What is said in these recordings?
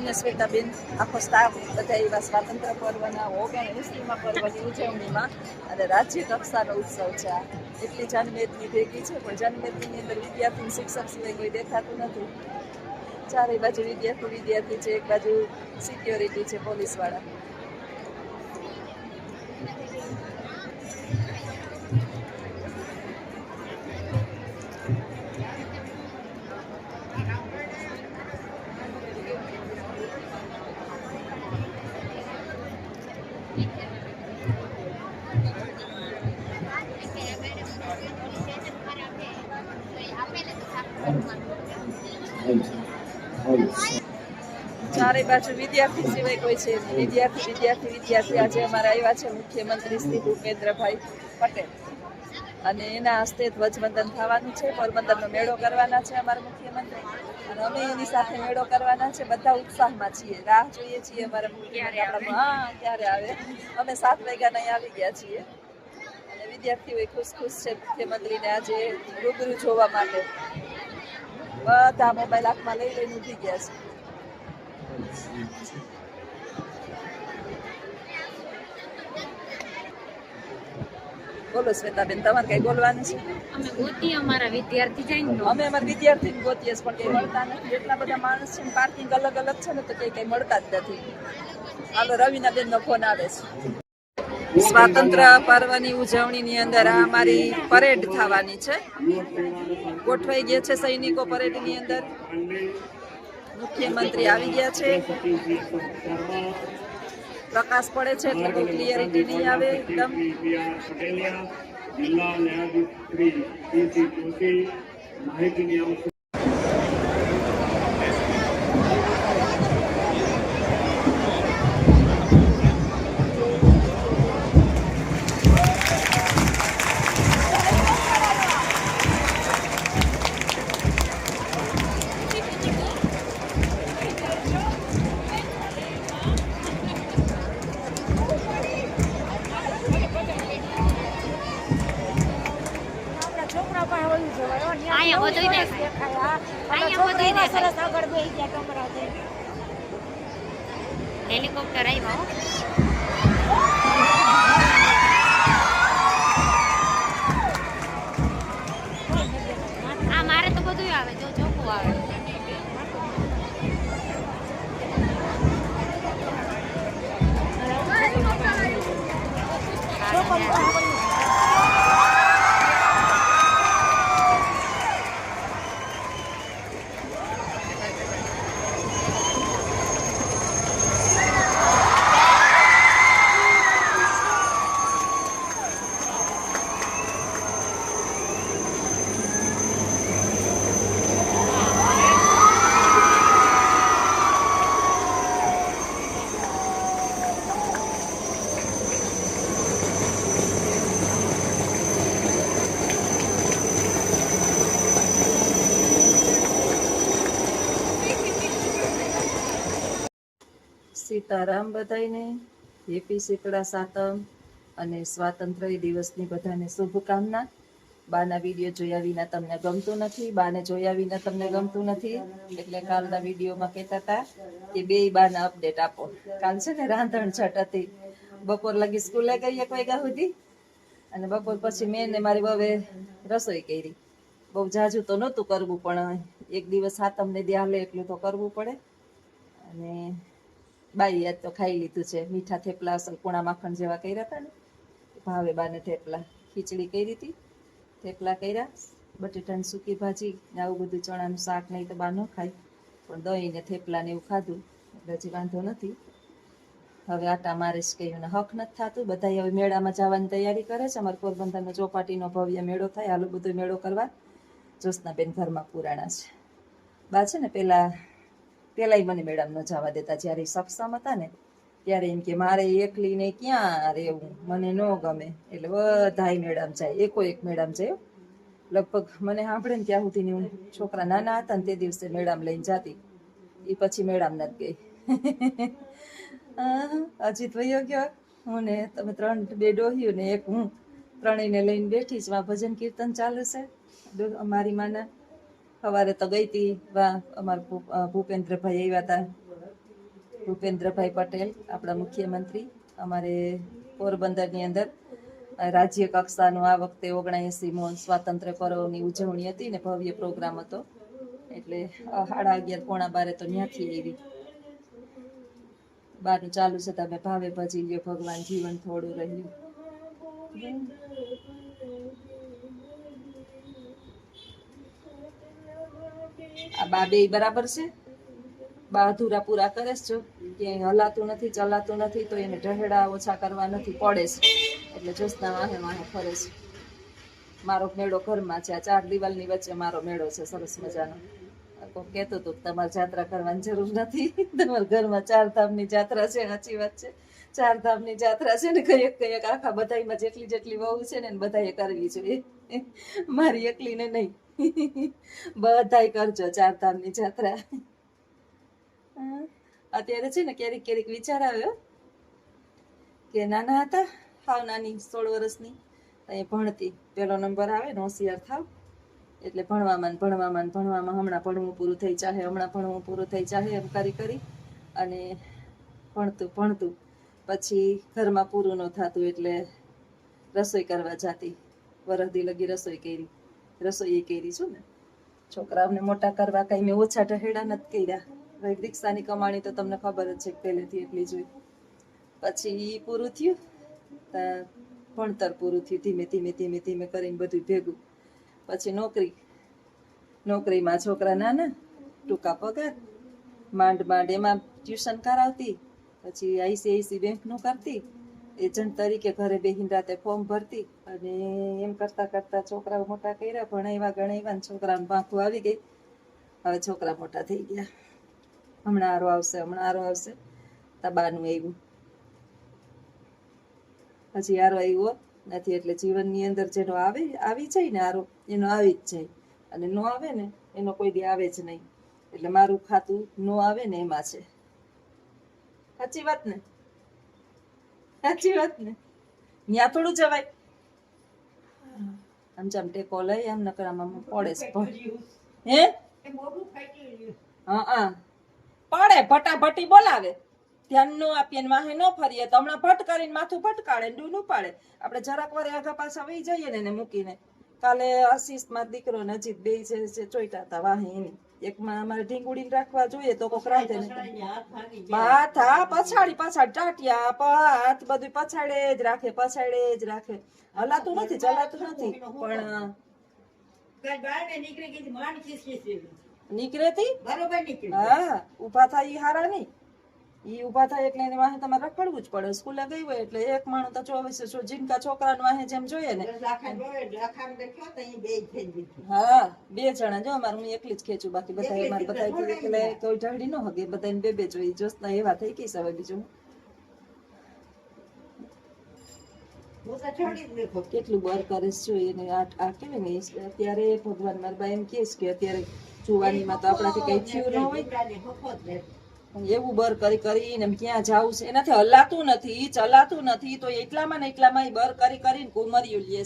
અને શ્વેતાબેન આખો સ્ટાફ બધા એવા સ્વાતંત્ર્ય પર્વના 19મી પર્વની ઉજવણીમાં અને રાજ્ય કક્ષાનો ઉત્સવ છે. આ એટલી જનમેદની ભેગી છે, પણ જનમેદનીની અંદર વિદ્યાર્થી શિક્ષક સિવાય કોઈ દેખાતું નથી. ચારે બાજુ વિદ્યાર્થી છે, એક બાજુ સિક્યોરિટી છે, પોલીસવાળા. ચારે બાજુ વિદ્યાર્થી સિવાય કોઈ છે નહીં. વિદ્યાર્થી આજે અમારા આવ્યા છે મુખ્યમંત્રી શ્રી ભૂપેન્દ્રભાઈ પટેલ, અને એના હસ્તે ધ્વજવંદન થવાનું છે. પોરબંદરનો મેળો કરવાના છે અમારા મુખ્યમંત્રી, અને અમે એની સાથે મેળો કરવાના છે. બધા ઉત્સાહમાં છીએ, રાહ જોઈએ છીએ અમારા મુખ્યમંત્રી ક્યારે આવે. અમે 7 વાગ્યાના અહીં આવી ગયા છીએ, અને વિદ્યાર્થીઓ ખુશ છે મુખ્યમંત્રીને આજે રૂબરૂ જોવા માટે. બધા મોબાઈલ હાથમાં લઈને ઊભી ગયા છે. બોલો શ્વેતાબેન, તમારે કઈ બોલવાનું છે? અમે ગોતીએ અમારા વિદ્યાર્થી ગોતીએ પણ કઈ મળતા નથી. એટલા બધા માણસ છે, પાર્કિંગ અલગ અલગ છે ને, તો કઈ મળતા જ નથી. હાલો, રવિનાબેન નો ફોન આવે છે. સ્વાતંત્ર્ય પર્વની ઉજવણીની અંદર આ અમારી પરેડ થવાની છે. ગોઠવાઈ ગયા છે સૈનિકો પરેડની અંદર. મુખ્યમંત્રી આવી ગયા છે. પ્રકાશ પડે છે એટલે કોઈ ક્લિયરિટી નહીં આવે એકદમ. હેલિકોપ્ટર આવ્યા. આ મારે તો બધું આવે, જો ચોખ્ખું આવે. સીતારામ બધાને. હેપી શીતળા સાતમ અને સ્વાતંત્ર્ય દિવસની બધાને શુભકામના. બાના વિડીયો જોયા વિના તમને ગમતું નથી, બાને જોયા વિના તમને ગમતું નથી, એટલે કાલના વિડીયોમાં કહેતા હતા કે બે બાના અપડેટ આપો. કાલ છે ને રાંધણ છઠ હતી. બપોર લગી સ્કૂલે ગઈ 1 વાગ્યા સુધી, અને બપોર પછી મેં ને મારી વહુએ રસોઈ કરી. બહુ જાજુ તો નહોતું કરવું, પણ એક દિવસ સાતમને દે હાલે એટલું તો કરવું પડે. અને બાઈ યાદ તો ખાઈ લીધું છે. મીઠા થેપલા અસલ કુણા માખણ જેવા કર્યા હતા ને, ભાવે બાને થેપલા. ખીચડી કરી હતી, થેપલા કર્યા, બટેટાની સૂકી ભાજી ને આવું બધું, ચણાનું શાક નહીં તો બા ન ખાય, પણ દહીં ને થેપલા ને એવું ખાધું એટલે હજી વાંધો નથી. હવે આટા મારીશ કહ્યું ને હક નથી થતું. બધા હવે મેળામાં જવાની તૈયારી કરે છે. અમારા પોરબંદરનો ચોપાટીનો ભવ્ય મેળો થાય, હાલો બધો મેળો કરવા. જ્યોત્સનાબેન ઘરમાં પુરાણા છે. બા છે ને પેલાય મને મેળામાં ન જવા દેતા. જ્યારે સક્ષમ હતા ને ત્યારે એમ કે મારે એકલીને ક્યાં રહેવું, મને ન ગમે, એટલે બધાય મેળામાં જાય. એક મેળામાં જાય. લગભગ મને સાંભળે ને ત્યાં સુધીની હું છોકરા નાના હતા ને તે દિવસે મેળામાં લઈને જાતી. એ પછી મેળામાં નથી ગઈ. અજીત વયો ગયો, હું ને તમે 2 ડોહ્યું ને એક હું, ત્રણેયને લઈને બેઠી છું. ભજન કીર્તન ચાલુ છે અમારી માના. સવારે તો ગઈ હતી, અમારા ભૂપેન્દ્રભાઈ આવ્યા હતા, ભૂપેન્દ્રભાઈ પટેલ આપણા મુખ્યમંત્રી અમારે પોરબંદરની અંદર રાજ્ય કક્ષાનો આ વખતે 79મો સ્વાતંત્ર્ય પર્વની ઉજવણી હતી ને ભવ્ય પ્રોગ્રામ હતો એટલે 11:30 પોણા 12 તો ત્યાંથી આવી બારનું ચાલુ છે તમે ભાવે ભજી લ્યો ભગવાન જીવન થોડું રહ્યું આ બા બે બરાબર છે બા અધૂરા પૂરા કરે છે જો ક્યાંય હલાતું નથી ચલાતું નથી તો એને ઢહેડા ઓછા કરવા નથી પડે છે એટલે જોશના વાહે વાહે ફરે છે મારો મેળો ઘરમાં છે આ 4 દિવાલની વચ્ચે મારો મેળો છે સરસ મજાનો કોઈ કહેતો હતો કે તમારે જાત્રા કરવાની જરૂર નથી તમારા ઘરમાં 4 ધામની જાત્રા છે સાચી વાત છે 4 ધામની જાત્રા છે ને કઈક આખા બધાયમાં જેટલી વહુ છે ને બધાએ કરવી જોઈએ મારી એકલીને નહીં બધાય કરજો 4 ધામની જાત્રા અત્યારે છે ને ક્યારેક વિચાર આવ્યો કે નાના હતા હાવ નાની 16 વર્ષની એ ભણતી પેલો નંબર આવે ને હોશિયાર થાવ એટલે ભણવામાં હમણાં ભણવું પૂરું થઈ જાહે એમ કરી અને ભણતું પછી ઘરમાં પૂરું ન થતું એટલે રસોઈ કરવા જાતી વરદી લગી રસોઈ કરી છું ને છોકરાઓને મોટા કરવા કઈ મેં ઓછા ઢહેડા નથી કર્યા રિક્ષાની કમાણી તો તમને ખબર જ છે પહેલેથી એટલી જ હોય પછી પૂરું થયું ભણતર પૂરું થયું ધીમે કરીને બધું ભેગું પછી નોકરીમાં છોકરા નાના ટૂંકા પગાર માંડ એમાં ટ્યુશન કરાવતી પછી ICICI બેંકનું કરતી એજન્ટ તરીકે ઘરે બેહીને રાતે ફોર્મ ભરતી અને એમ કરતા છોકરાઓ મોટા કર્યા ભણાવ્યા ને છોકરાને પાંખું આવી ગઈ હવે છોકરા મોટા થઈ ગયા હમણાં આરો આવશે તબાનું આવ્યું પછી આરો આવ્યો નથી એટલે જીવનની અંદર જેનો આવી જાય ને આરો એનો આવી જ જાય અને નો આવે ને એનો કોઈ દી આવે જ નહીં એટલે મારું ખાતું નો આવે ને એમાં છે સાચી વાત ને ત્યાં થોડું જવાય આમ ટેકો લઈ આમ નકરામાં પડે હે હા પડે ફટાફટી બોલાવે ધ્યાન નો આપીએ ને વાહે ન ફરીએ તો હમણાં ભટ કરીને માથું ભટકાડે ડૂન ઉપાડે આપણે જરાક વાર આગા પાછા વહી જઈએ ને એને મૂકીને કાલે આશીષ માં દીકરો નજીક બે છે ચોઈટા હતા વાહે એની એકમાં અમારે ઢીંગુડીને રાખવા જોઈએ તો કોક રાંધે ને હાથ પછાડી ટાટિયા હાથ બધું પછાડે જ રાખે હલાતું નથી ચલાતું નથી પણ નીકળે હા ઉભા થાય ઈ હારા નહીં ઈ ઉભા થાય એટલે એને વાહે તમારે રખડવું જ પડે સ્કૂલે ગઈ હોય એટલે એક માણસ તો 24 જીનકા છોકરાને વાહે જેમ જોઈએ ને હા 2 જણા જો અમારે હું એકલી જ ખેંચું બાકી બધા એટલે કોઈ ઢળી ન હગે બધાને બે જોઈએ જોસ્તા એવા થઈ ગઈ હવે બીજું કેટલું બર કરે જોઈએ ને આ કેવાય ને અત્યારે ભગવાન મારા બા એમ કે છે કે અત્યારે જુવાનીમાં તો આપણાથી કઈ થયું ન હોય એવું બર કરીને ક્યાં જાવું છે એનાથી હલાતું નથી ચલાતું નથી તો એટલામાં બર કરીને કુમરિયું લે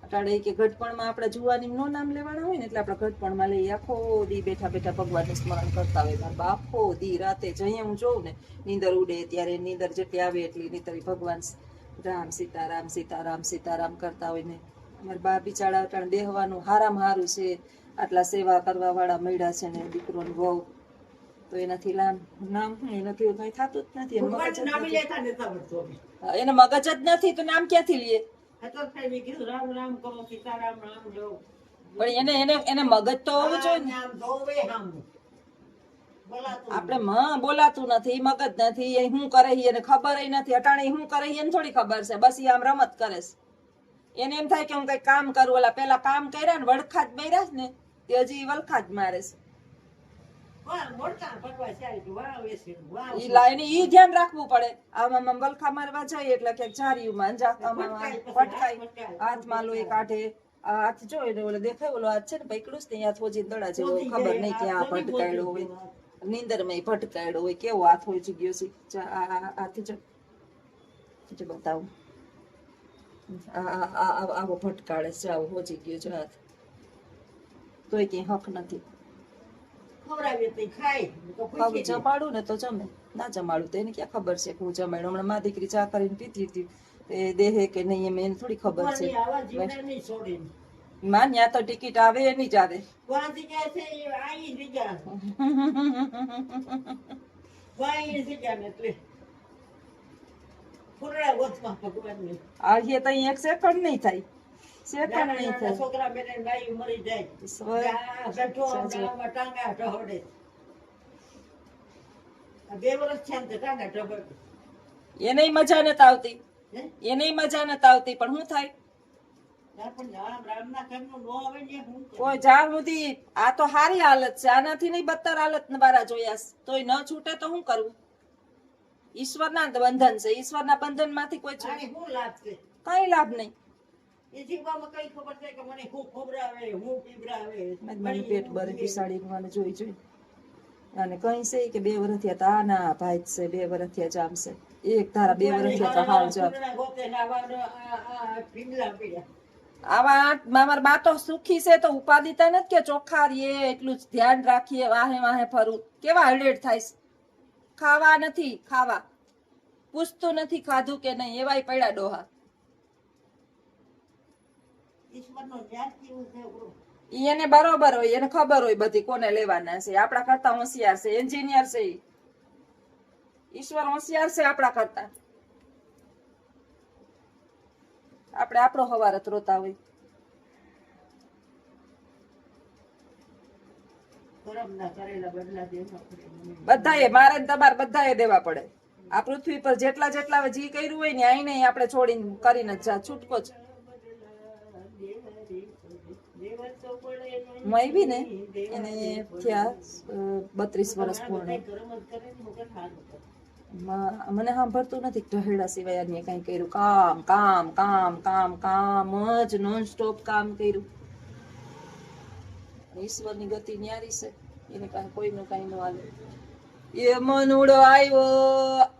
અટાડે કે ઘટપણમાં આપણે જુવાની નો નામ લેવાના હોય ને એટલે આપણે ઘટપણમાં લઈ આખો દી બેઠા ભગવાનનું સ્મરણ કરતા હોય મારા આખો દી રાતે જઈએ હું જોઉં ને નીંદર ઉડે ત્યારે નીંદર જેટલી આવે એટલી નીતર ભગવાન રામ સીતારામ કરતા હોય ને અમારા બા બિચારા અટાણે બેહવાનું હારામાં હારું છે આટલા સેવા કરવા વાળા મળ્યા છે ને દીકરો ને વહુ તો એનાથી નામ એનાથી કઈ થતું જ નથી એને મગજ જ નથી તો નામ ક્યાંથી લે પણ એને મગજ તો હોવું જોઈએ ને આપણે બોલાતું નથી મગજ નથી એ શું કરે એને ખબર નથી અટાણે શું કરે એને થોડી ખબર છે બસ એ આમ રમત કરે છે એને એમ થાય કે હું કઈ કામ કરું ઓલા પેલા કામ કર્યા ને વળખા જ બેર્યા ને તે હજી વળખા જ મારે છે ઈ ધ્યાન રાખવું પડે આમાં વલખા મારવા જાય એટલે ક્યાંક જારીયુંમાં પટકાઈ હાથમાં લોહી કાઢે હાથ જો એને ઓલો દેખાય ઓલો હાથ છે ને પકડું ને હાથ ઓજી દડા જેવો ખબર નહીં ક્યાં ભટકાયડો હોય નીંદર માં ભટકાયડો હોય કેવો હાથ હોય ગયો છે હાથ જો બતાવું આવો ભટકાળે છે આવો હોજી ગયો છે હાથ તોય કઈ હક નથી ખવડાવીએ તો ઈ ખાય તો પૂછી દે. જમાડું ને તો જમે, ના જમાડું તો એને ક્યાં ખબર છે કે હું જમાડું. હમણાં મારી દીકરી ચા કરીને પીતી હતી, એ દેહે કે નહીં એમ એને થોડી ખબર છે. ઉપરની આવા જીવને નહીં છોડીને. માં ત્યાં તો ટિકિટ આવે એની જ આવે. વાંચી કહે છે એ આઈ જ ગયા વાઈ જ ગયા ને એટલે ફૂલડા વચમાં ભગવાનની આવીએ તો અહીં એક સેકન્ડ નહીં થાય, સેકન્ડ નાના નહીં નાના થાય. છોકરા બેટા બાઈ મરી જાય આ બેઠો આમાં ટાંગા ઢહડે આ 2 વર્ષ થયા ને તો ટાંગા ઢહડે એને મજા નથી આવતી, હે એને મજા નથી આવતી, પણ શું થાય? ત્યાં પણ રામના કામનું નો આવે ને હું કોઈ જ્યાં સુધી આ તો સારી હાલત છે, આનાથી નહીં બદતર હાલત વાળા જોયા છે. તોય ન છૂટે તો શું કરવું? ઈશ્વરના બંધન છે, ઈશ્વરના બંધન માંથી કોઈ આને શું લાભ છે કઈ લાભ નહીં. એ જીવવામાં કઈ ખબર છે કે મને શું ખવડાવે હું પીવડાવે મારું પેટ ભરે બિસાડી મને જોઈ જોઈ. અને કઈ છે કે 2 વર્ષ થયા તા ના ભાઈ છે, 2 વર્ષ થયા જામ છે, એક ધારા 2 વર્ષ થયા તો હાલ જામ. આવા મારા બા તો સુખી છે તો ઉપાધિતા નથી કે ચોખ્ખા રહીએ એટલું જ ધ્યાન રાખીએ, વાહે વાહે ફરું. કેવા હડેડ થાય છે, ખાવા નથી, ખાવા પૂછતું નથી ખાધું કે નહીં, એવાય પડ્યા ડોહા. ઈ એને બરોબર હોય, એને ખબર હોય બધી કોને લેવાના છે. આપણા કરતા હોશિયાર છે, એન્જિનિયર છે ઈ. ઈશ્વર હોશિયાર છે આપણા કરતા. આપણે આપણો હવારત રોતા હોય. બધાએ મારે ને તમારે બધાએ દેવા પડે. આ પૃથ્વી પર જેટલા જેટલા જી કર્યું હોય ને આઈ નહીં આપણે છોડીને કરીને જા છૂટકો જ. હું આવી ને એને થયા 32 વર્ષ પૂર્ણ. મને સાંભળતું નથી ઢહેડા સિવાય અન્ય કઈ કર્યું. કામ કામ કામ કામ કામ જ નોન સ્ટોપ કામ કર્યું. ઈશ્વરની ગતિ ન્યારી છે, એની પાસે કોઈનું કઈ ન હાલે. એ મનુડો આવ્યો